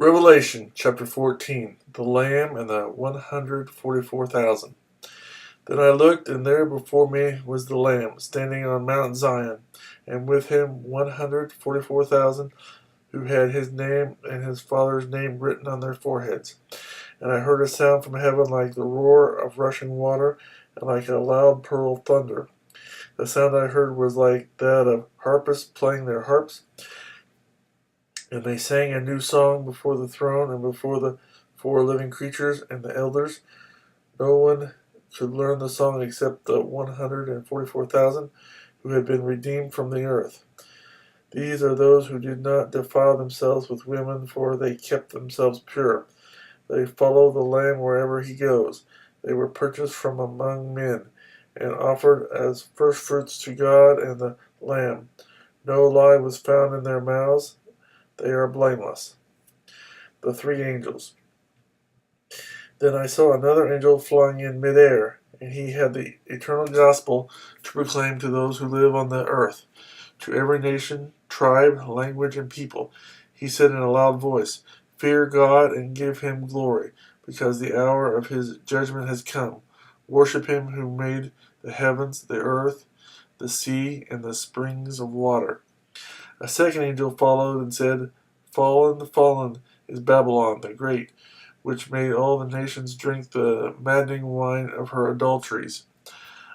Revelation chapter 14. The Lamb and the 144,000. Then I looked, and there before me was the Lamb, standing on Mount Zion, and with him 144,000 who had his name and his Father's name written on their foreheads. And I heard a sound from heaven like the roar of rushing water, and like a loud pearl thunder. The sound I heard was like that of harpists playing their harps. And they sang a new song before the throne and before the four living creatures and the elders. No one could learn the song except the 144,000 who had been redeemed from the earth. These are those who did not defile themselves with women, for they kept themselves pure. They follow the Lamb wherever he goes. They were purchased from among men and offered as firstfruits to God and the Lamb. No lie was found in their mouths. They are blameless. The three angels. Then I saw another angel flying in midair, and he had the eternal gospel to proclaim to those who live on the earth, to every nation, tribe, language, and people. He said in a loud voice, "Fear God and give him glory, because the hour of his judgment has come. Worship him who made the heavens, the earth, the sea, and the springs of water." A second angel followed and said, "Fallen, fallen is Babylon the Great, which made all the nations drink the maddening wine of her adulteries."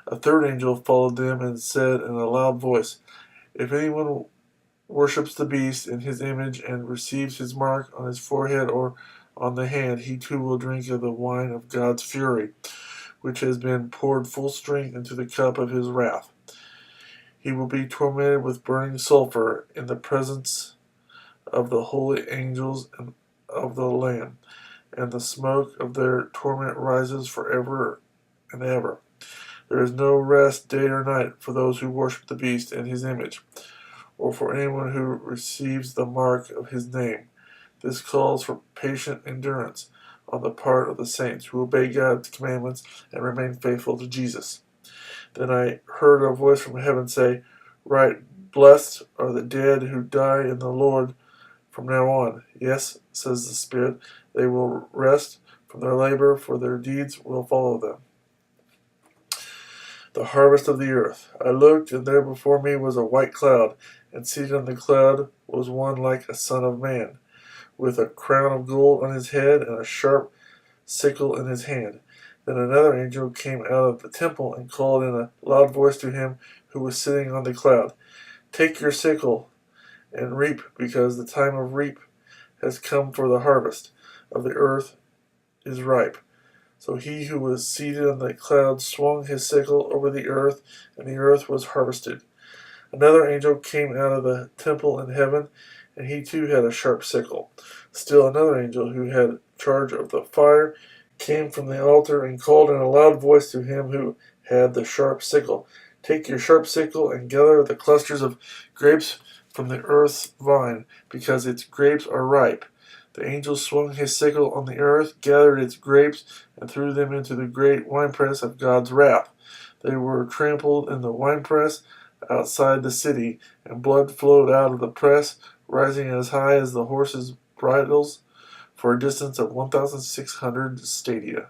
A third angel followed them and said in a loud voice, "If anyone worships the beast in his image and receives his mark on his forehead or on the hand, he too will drink of the wine of God's fury, which has been poured full strength into the cup of his wrath. He will be tormented with burning sulfur in the presence of the holy angels and of the Lamb, and the smoke of their torment rises forever and ever. There is no rest day or night for those who worship the beast and his image, or for anyone who receives the mark of his name. This calls for patient endurance on the part of the saints who obey God's commandments and remain faithful to Jesus. Then I heard a voice from heaven say, "Write, blessed are the dead who die in the Lord from now on. Yes, says the Spirit, they will rest from their labor, for their deeds will follow them." The harvest of the earth. I looked, and there before me was a white cloud, and seated on the cloud was one like a son of man, with a crown of gold on his head and a sharp sickle in his hand. Then another angel came out of the temple and called in a loud voice to him who was sitting on the cloud, "Take your sickle and reap, because the time of reap has come, for the harvest of the earth is ripe." So he who was seated on the cloud swung his sickle over the earth, and the earth was harvested. Another angel came out of the temple in heaven, and he too had a sharp sickle. Still another angel who had charge of the fire came from the altar and called in a loud voice to him who had the sharp sickle, "Take your sharp sickle and gather the clusters of grapes from the earth's vine, because its grapes are ripe." The angel swung his sickle on the earth, gathered its grapes, and threw them into the great winepress of God's wrath. They were trampled in the winepress outside the city, and blood flowed out of the press, rising as high as the horses' bridles, for a distance of 1,600 stadia.